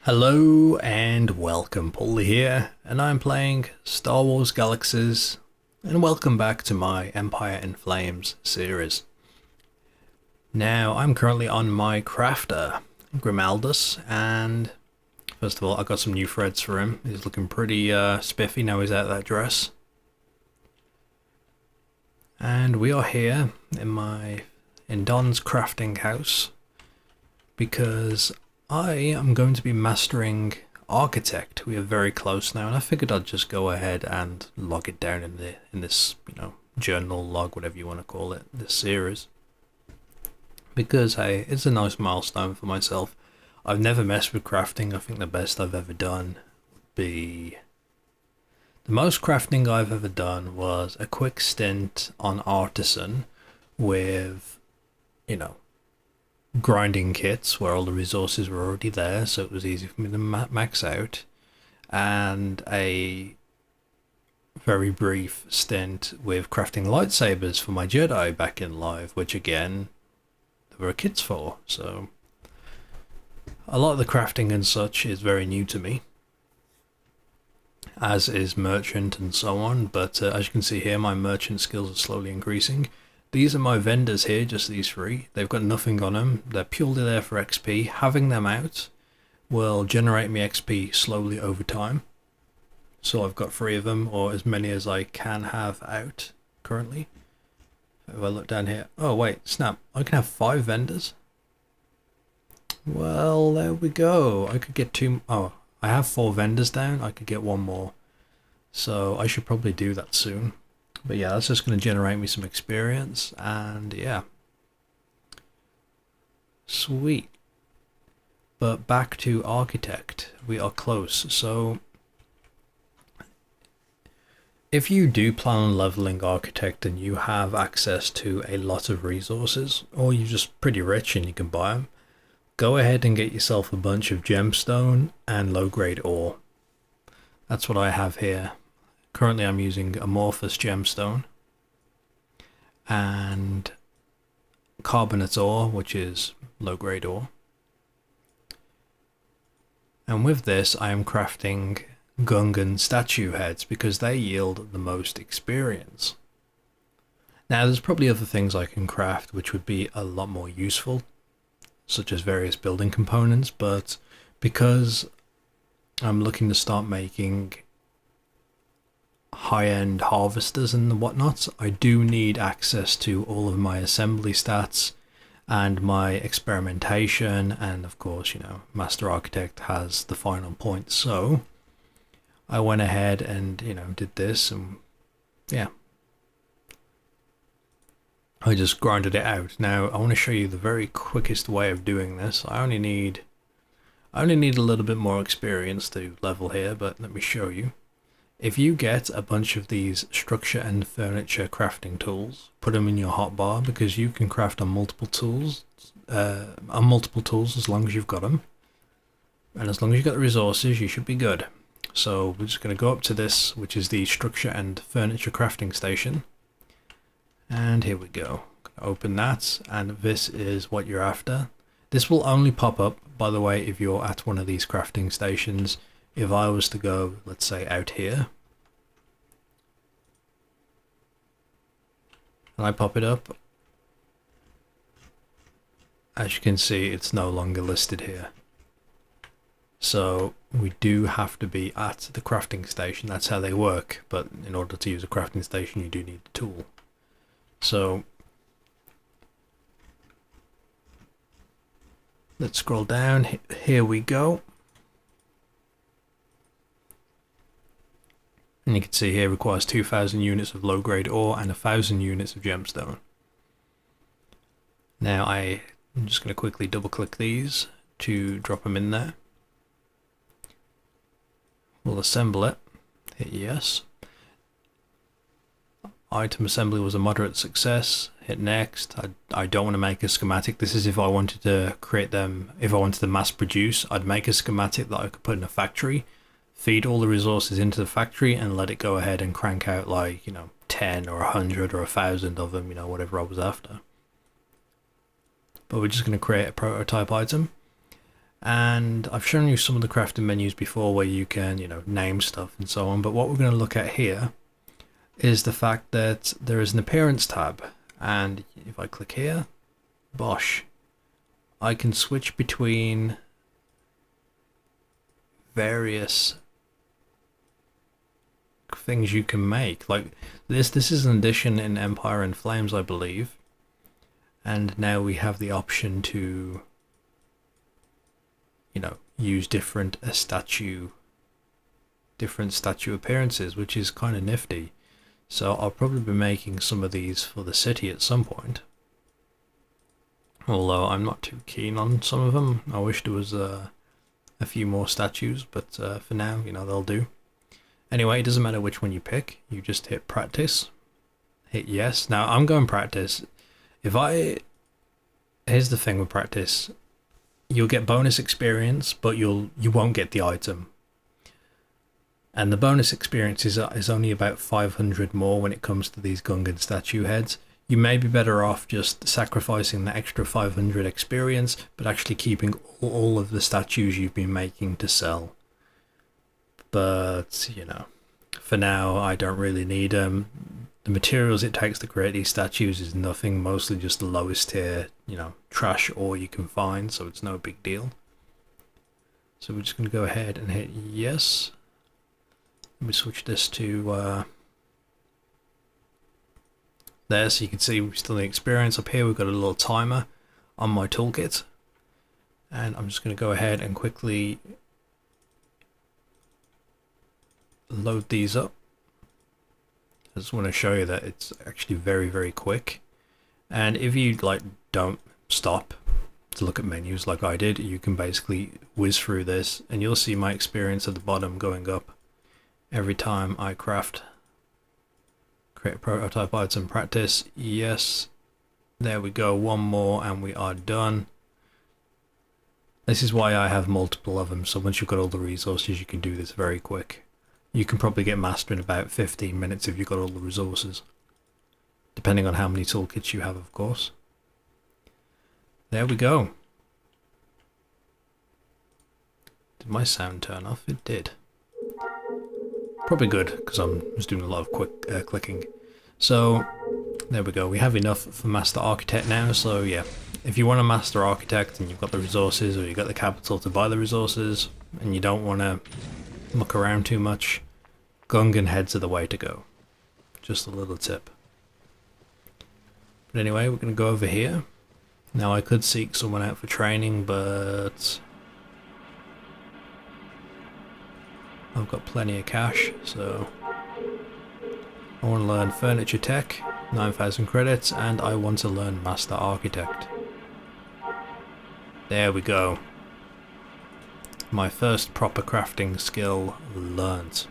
Hello and welcome, Pauleh here, and I'm playing Star Wars Galaxies, and welcome back to my Empire in Flames series. Now, I'm currently on my crafter, Grimaldus, and first of all, I got some new threads for him. He's looking pretty spiffy now he's out of that dress. And we are here in Don's crafting house, because I am going to be mastering Architect. We are very close now, and I figured I'd just go ahead and log it down in this, journal log, whatever you want to call it, this series. Because hey, it's a nice milestone for myself. I've never messed with crafting. I think the best I've ever done would be the most crafting I've ever done was a quick stint on Artisan with, grinding kits where all the resources were already there, so it was easy for me to max out, and a very brief stint with crafting lightsabers for my Jedi back in Live, which again, there were kits for, so a lot of the crafting and such is very new to me, as is merchant and so on, but as you can see here, my merchant skills are slowly increasing. These are my vendors here, just these three. They've got nothing on them. They're purely there for XP. Having them out will generate me XP slowly over time. So I've got 3 of them, or as many as I can have out currently. If I look down here. Oh wait, snap. I can have 5 vendors. Well, there we go. I could get 2. Oh, I have 4 vendors down. I could get 1 more. So I should probably do that soon. But yeah, that's just going to generate me some experience, and yeah. Sweet. But back to Architect. We are close. So if you do plan on leveling Architect and you have access to a lot of resources, or you're just pretty rich and you can buy them, go ahead and get yourself a bunch of gemstone and low-grade ore. That's what I have here. Currently I'm using amorphous gemstone and carbonate ore, which is low-grade ore. And with this I am crafting Gungan statue heads because they yield the most experience. Now there's probably other things I can craft which would be a lot more useful, such as various building components, but because I'm looking to start making high-end harvesters and whatnot, I do need access to all of my assembly stats and my experimentation, and of course, Master Architect has the final point. So I went ahead and did this, and yeah, I just grinded it out. Now I want to show you the very quickest way of doing this. I only need a little bit more experience to level here, but let me show you. If you get a bunch of these structure and furniture crafting tools, put them in your hotbar, because you can craft on multiple tools as long as you've got them. And as long as you've got the resources, you should be good. So we're just going to go up to this, which is the structure and furniture crafting station. And here we go. Open that, and this is what you're after. This will only pop up, by the way, if you're at one of these crafting stations. If I was to go, let's say, out here, and I pop it up, as you can see, it's no longer listed here. So we do have to be at the crafting station. That's how they work, but in order to use a crafting station, you do need a tool. So let's scroll down. Here we go. And you can see here requires 2,000 units of low-grade ore and 1,000 units of gemstone. Now I'm just going to quickly double-click these to drop them in there. We'll assemble it. Hit yes. Item assembly was a moderate success. Hit next. I don't want to make a schematic. This is if I wanted to create them. If I wanted to mass produce, I'd make a schematic that I could put in a factory, feed all the resources into the factory, and let it go ahead and crank out like 10 or 100 or 1,000 of them, whatever I was after. But we're just going to create a prototype item, And I've shown you some of the crafting menus before where you can, you know, name stuff and so on. But what we're going to look at here is the fact that there is an appearance tab. And if I click here, bosh, I can switch between various things you can make. Like this is an addition in Empire in Flames, I believe. And now we have the option to, you know, use different statue appearances, which is kind of nifty. So I'll probably be making some of these for the city at some point. Although I'm not too keen on some of them. I wish there was a few more statues, but for now, you know, they'll do. Anyway, it doesn't matter which one you pick. You just hit practice, hit yes. Now I'm going practice. Here's the thing with practice. You'll get bonus experience, but you won't get the item. And the bonus experience is only about 500 more when it comes to these Gungan statue heads. You may be better off just sacrificing the extra 500 experience, but actually keeping all of the statues you've been making to sell. But, you know, for now, I don't really need them. The materials it takes to create these statues is nothing, mostly just the lowest tier, you know, trash ore you can find, so it's no big deal. So we're just going to go ahead and hit yes. Let me switch this to there, so you can see we're still in the experience. Up here we've got a little timer on my toolkit, and I'm just going to go ahead and quickly load these up. I just want to show you that it's actually very, very quick. And if you like don't stop to look at menus like I did, you can basically whiz through this and you'll see my experience at the bottom going up every time I create a prototype item. Practice, yes, there we go, one more and we are done. This is why I have multiple of them, so once you've got all the resources you can do this very quick. You can probably get master in about 15 minutes if you've got all the resources. Depending on how many toolkits you have, of course. There we go. Did my sound turn off? It did. Probably good, because I'm just doing a lot of quick clicking. So, there we go. We have enough for Master Architect now, so yeah. If you want a Master Architect and you've got the resources, or you've got the capital to buy the resources, and you don't want to muck around too much, Gungan heads are the way to go. Just a little tip. But anyway, we're going to go over here. Now I could seek someone out for training, but I've got plenty of cash, so I want to learn Furniture Tech, 9,000 credits, and I want to learn Master Architect. There we go. My first proper crafting skill learnt.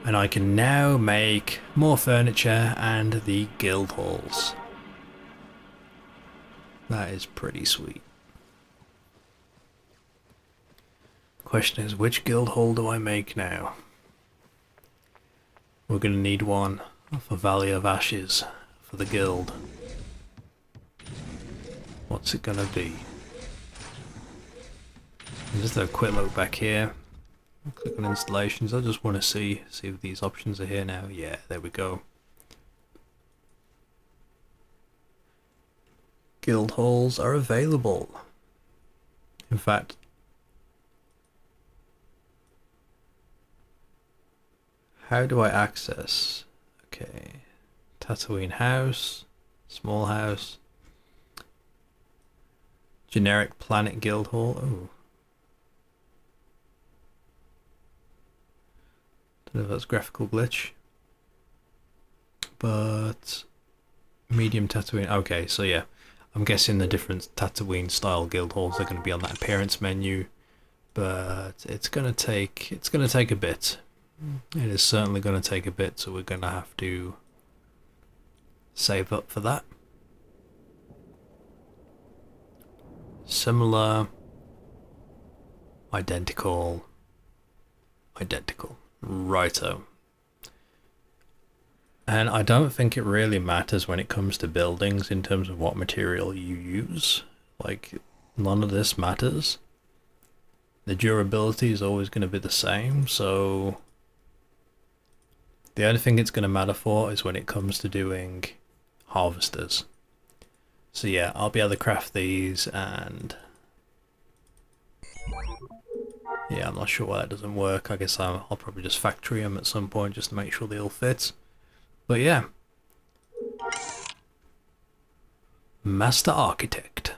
And I can now make more furniture and the guild halls. That is pretty sweet. Question is, which guild hall do I make now? We're going to need one for Valley of Ashes for the guild. What's it going to be? Just a quick look back here. Click on installations. I just want to see if these options are here now. Yeah, there we go. Guild halls are available. In fact, how do I access? Okay, Tatooine house, small house, generic planet guild hall. Oh. Don't know if that's graphical glitch, but medium Tatooine. Okay, so yeah, I'm guessing the different Tatooine style guild halls are going to be on that appearance menu, but it's going to take a bit. It is certainly going to take a bit, so we're going to have to save up for that. Similar, identical, righto. And I don't think it really matters when it comes to buildings in terms of what material you use. Like, none of this matters. The durability is always going to be the same, so the only thing it's going to matter for is when it comes to doing harvesters. So yeah, I'll be able to craft these, and yeah, I'm not sure why that doesn't work. I guess I'll probably just factory them at some point just to make sure they all fit. But yeah, Master Architect.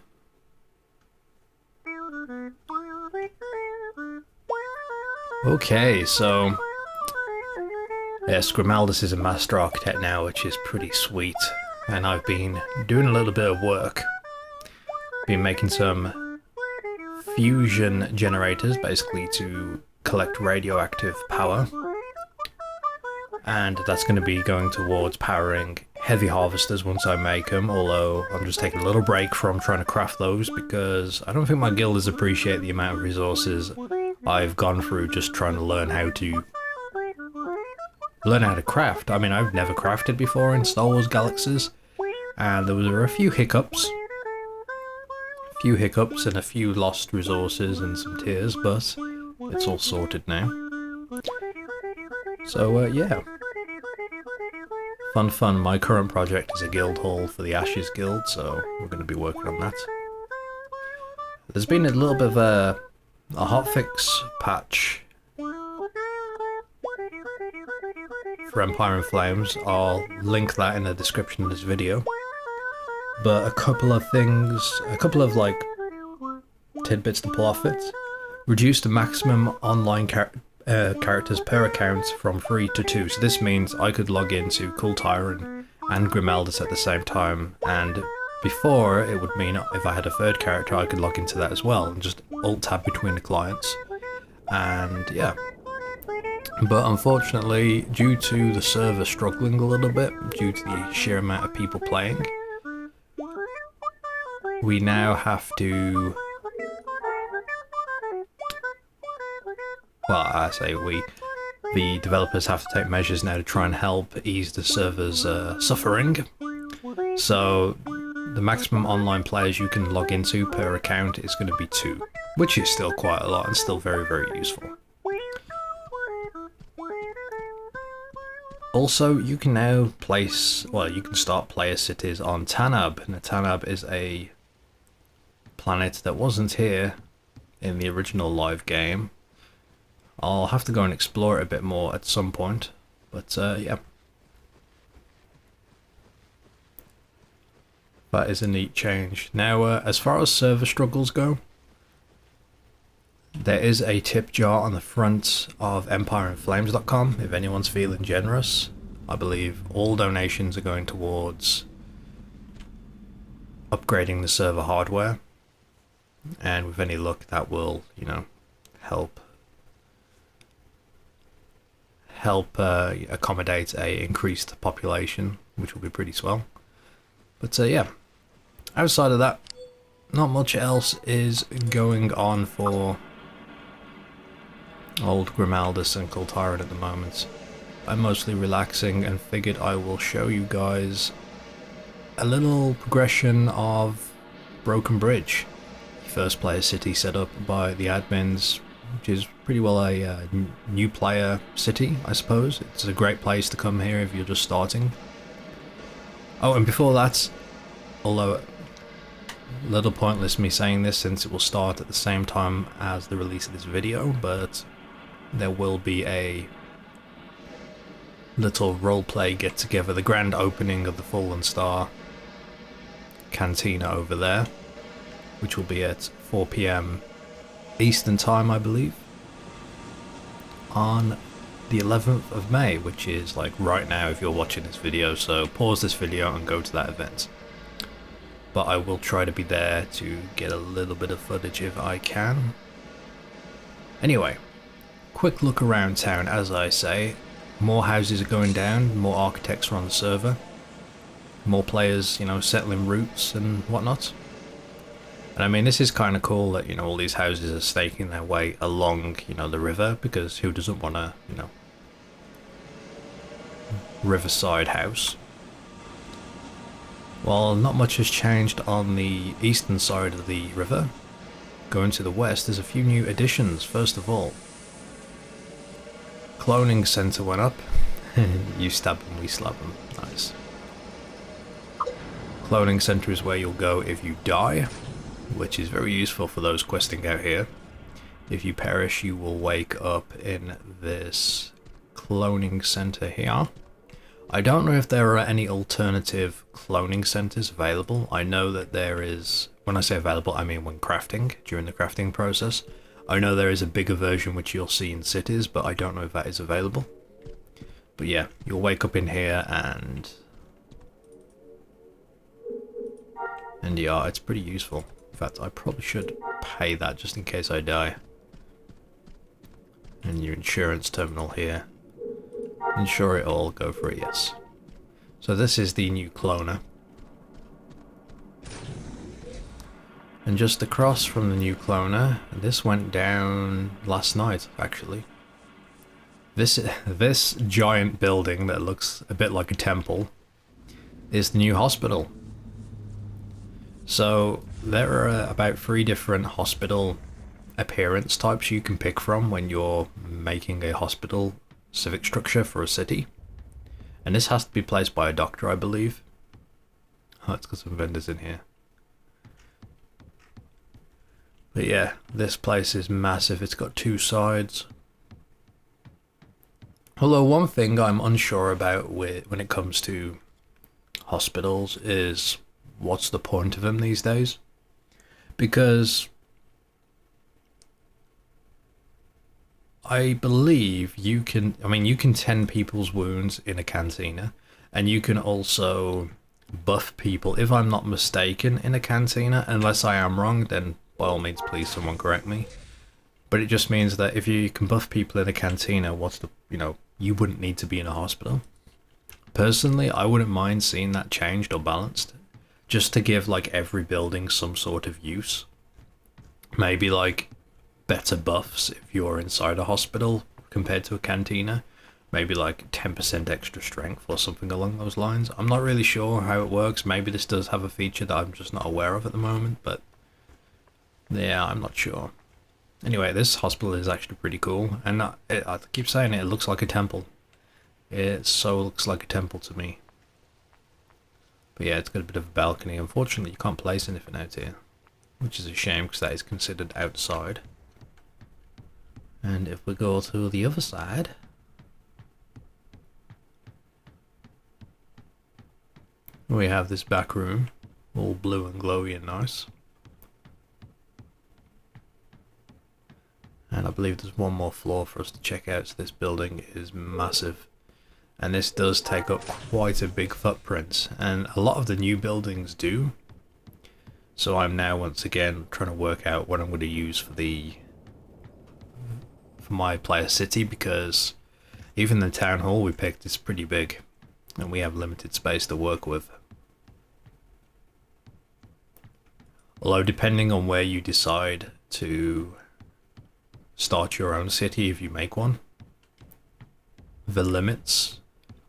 Okay, so yes, Grimaldus is a Master Architect now, which is pretty sweet. And I've been doing a little bit of work. Been making some fusion generators, basically to collect radioactive power. And that's going to be going towards powering heavy harvesters once I make them, although I'm just taking a little break from trying to craft those because I don't think my guilders appreciate the amount of resources I've gone through just trying to learn how to craft. I mean, I've never crafted before in Star Wars Galaxies, and there were a few hiccups. And a few lost resources and some tears, but it's all sorted now. So yeah. Fun. My current project is a guild hall for the Ashes Guild, so we're going to be working on that. There's been a little bit of a hotfix patch for Empire in Flames. I'll link that in the description of this video. But a couple of like tidbits to pull off it. Reduce the maximum online characters per account from 3 to 2. So this means I could log into Cool Tyrant and Grimaldus at the same time, and before it would mean if I had a third character I could log into that as well and just alt tab between the clients. And yeah. But unfortunately, due to the server struggling a little bit, due to the sheer amount of people playing, we now have to... Well, I say we. The developers have to take measures now to try and help ease the server's suffering. So, the maximum online players you can log into per account is going to be 2, which is still quite a lot and still very, very useful. Also, you can now you can start player cities on Tanab. Now, Tanab is a planet that wasn't here in the original live game. I'll have to go and explore it a bit more at some point, but yeah. That is a neat change. Now, as far as server struggles go, there is a tip jar on the front of EmpireInFlames.com if anyone's feeling generous. I believe all donations are going towards upgrading the server hardware, and with any luck that will, help accommodate a increased population, which will be pretty swell. But yeah, outside of that, not much else is going on for old Grimaldus and Cool Tyrant at the moment. I'm mostly relaxing and figured I will show you guys a little progression of Broken Bridge. First player city set up by the admins, which is pretty well a new player city, I suppose. It's a great place to come here if you're just starting. Oh, and before that, although a little pointless me saying this since it will start at the same time as the release of this video, but there will be a little roleplay get together, the grand opening of the Fallen Star Cantina over there, which will be at 4 PM Eastern Time, I believe, on the 11th of May, which is like right now if you're watching this video, so pause this video and go to that event. But I will try to be there to get a little bit of footage if I can. Anyway, quick look around town. As I say, more houses are going down, more architects are on the server, more players, settling routes and whatnot. And I mean, this is kind of cool that, all these houses are staking their way along, the river, because who doesn't want a, riverside house? Well, not much has changed on the eastern side of the river. going to the west, there's a few new additions. First of all, cloning center went up. You stab them, we slap them. Nice. Cloning center is where you'll go if you die, which is very useful for those questing out here. If you perish, you will wake up in this cloning center here. I don't know if there are any alternative cloning centers available. I know that there is, when I say available, I mean when crafting, during the crafting process. I know there is a bigger version which you'll see in cities, but I don't know if that is available. But yeah, you'll wake up in here and yeah, it's pretty useful. In fact, I probably should pay that just in case I die. And your insurance terminal here. Insure it all, go for a yes. So this is the new cloner. And just across from the new cloner, this went down last night, actually. This giant building that looks a bit like a temple is the new hospital. So there are about 3 different hospital appearance types you can pick from when you're making a hospital civic structure for a city. And this has to be placed by a doctor, I believe. Oh, it's got some vendors in here. But yeah, this place is massive. It's got 2 sides. Although one thing I'm unsure about when it comes to hospitals is what's the point of them these days? Because I believe you can tend people's wounds in a cantina, and you can also buff people, if I'm not mistaken, in a cantina. Unless I am wrong, then by all means please someone correct me. But it just means that if you can buff people in a cantina, what's the, you wouldn't need to be in a hospital. Personally, I wouldn't mind seeing that changed or balanced, just to give like every building some sort of use. Maybe like better buffs if you're inside a hospital compared to a cantina. Maybe like 10% extra strength or something along those lines. I'm not really sure how it works. Maybe this does have a feature that I'm just not aware of at the moment, but yeah, I'm not sure. Anyway, this hospital is actually pretty cool, and I keep saying it looks like a temple. It so looks like a temple to me. But yeah, it's got a bit of a balcony. Unfortunately, you can't place anything out here, which is a shame because that is considered outside. And if we go to the other side, we have this back room, all blue and glowy and nice. And I believe there's one more floor for us to check out, so this building is massive. And this does take up quite a big footprint, and a lot of the new buildings do. So I'm now once again trying to work out what I'm going to use for my player city, because even the town hall we picked is pretty big, and we have limited space to work with. Although depending on where you decide to start your own city, if you make one, the limits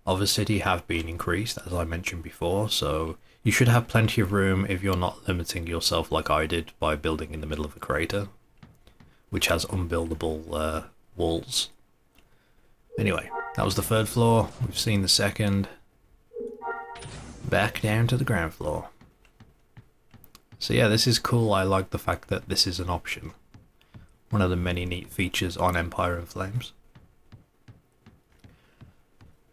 of a city have been increased, as I mentioned before, so you should have plenty of room if you're not limiting yourself like I did by building in the middle of a crater, which has unbuildable walls. Anyway, that was the 3rd floor. We've seen the 2nd. Back down to the ground floor. So yeah, this is cool. I like the fact that this is an option. One of the many neat features on Empire in Flames.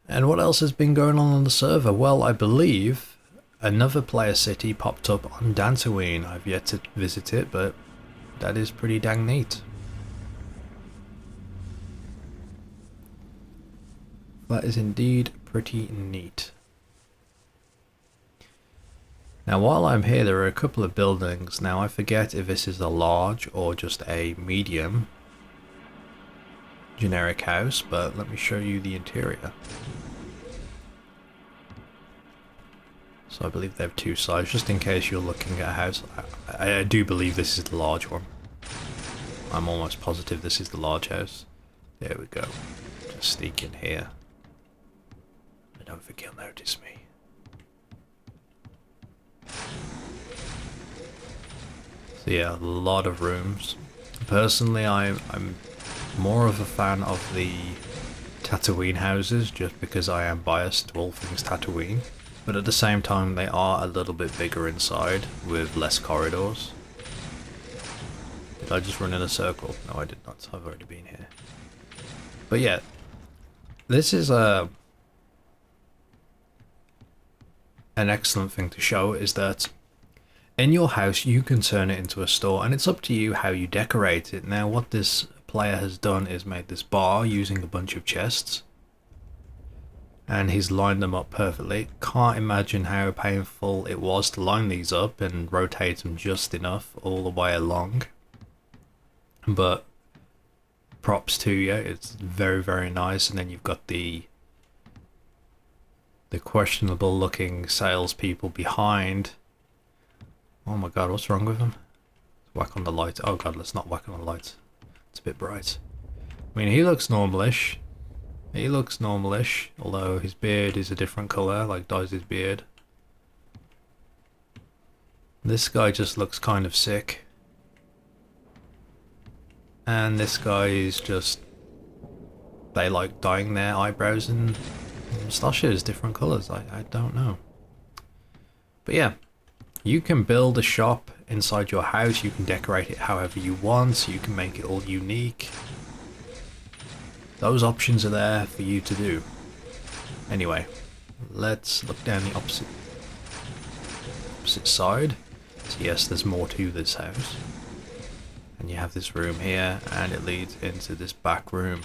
And what else has been going on the server? Well, I believe another player city popped up on Dantooine. I've yet to visit it, but that is pretty dang neat. That is indeed pretty neat. Now while I'm here, there are a couple of buildings. Now I forget if this is a large or just a medium generic house, but let me show you the interior. So I believe they have 2 sides, just in case you're looking at a house. I do believe this is the large one. I'm almost positive this is the large house. There we go. Just sneak in here. I don't think he'll notice me. So yeah, a lot of rooms. Personally, I'm more of a fan of the Tatooine houses, just because I am biased to all things Tatooine. But at the same time, they are a little bit bigger inside, with less corridors. Did I just run in a circle? No, I did not. I've already been here. But yeah, this is an excellent thing to show, is that in your house you can turn it into a store, and it's up to you how you decorate it. Now what this player has done is made this bar using a bunch of chests, and he's lined them up perfectly. Can't imagine how painful it was to line these up and rotate them just enough all the way along, but props to you, it's very, very nice. And then you've got the questionable looking salespeople behind. Oh my god, what's wrong with him? Whack on the light. Oh god, let's not whack on the light. It's a bit bright. I mean, he looks normalish. He looks normalish, although his beard is a different colour, like dyes his beard. This guy just looks kind of sick. And this guy is just... they like dyeing their eyebrows and moustaches different colours. I don't know. But yeah, you can build a shop inside your house. You can decorate it however you want. You can make it all unique. Those options are there for you to do. Anyway, let's look down the opposite side. So yes, there's more to this house. And you have this room here, and it leads into this back room.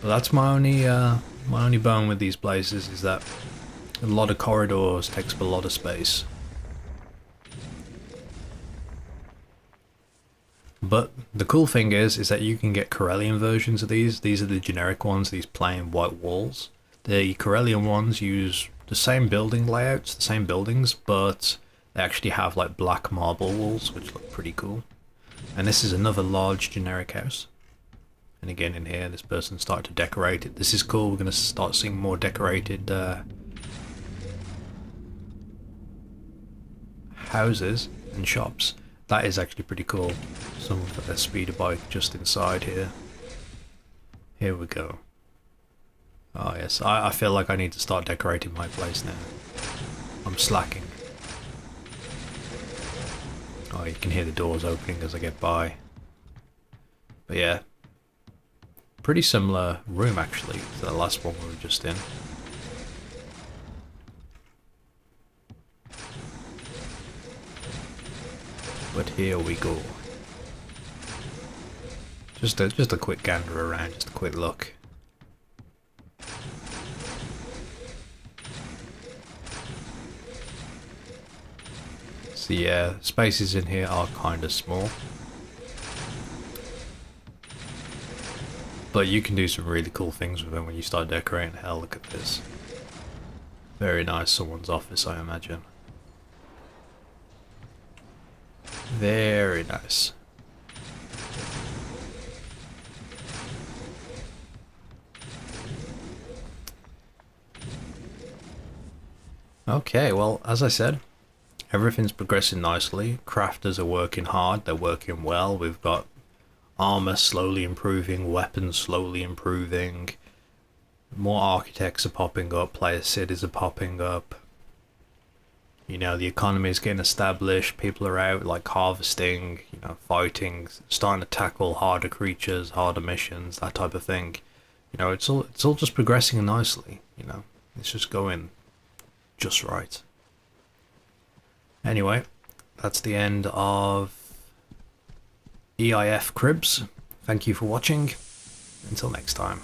But that's my only bone with these places, is that a lot of corridors takes up a lot of space. But the cool thing is that you can get Corellian versions of these. These are the generic ones, these plain white walls. The Corellian ones use the same building layouts, the same buildings, but they actually have like black marble walls, which look pretty cool. And this is another large generic house. And again, in here, this person started to decorate it. This is cool. We're going to start seeing more decorated houses and shops. That is actually pretty cool. Someone's got their speeder bike just inside here. Here we go. Oh yes, I feel like I need to start decorating my place now. I'm slacking. Oh, you can hear the doors opening as I get by. But yeah, pretty similar room actually to the last one we were just in. But here we go. Just a quick gander around, just a quick look. So yeah, spaces in here are kind of small. But you can do some really cool things with them when you start decorating. Hell, look at this. Very nice, someone's office, I imagine. Very nice. Okay, well, as I said, everything's progressing nicely. Crafters are working hard, they're working well. We've got armor slowly improving, weapons slowly improving. More architects are popping up, player cities are popping up. You know, the economy is getting established, people are out like harvesting, you know, fighting, starting to tackle harder creatures, harder missions, that type of thing. You know, it's all just progressing nicely, you know. It's just going just right. Anyway, that's the end of EIF Cribs. Thank you for watching. Until next time.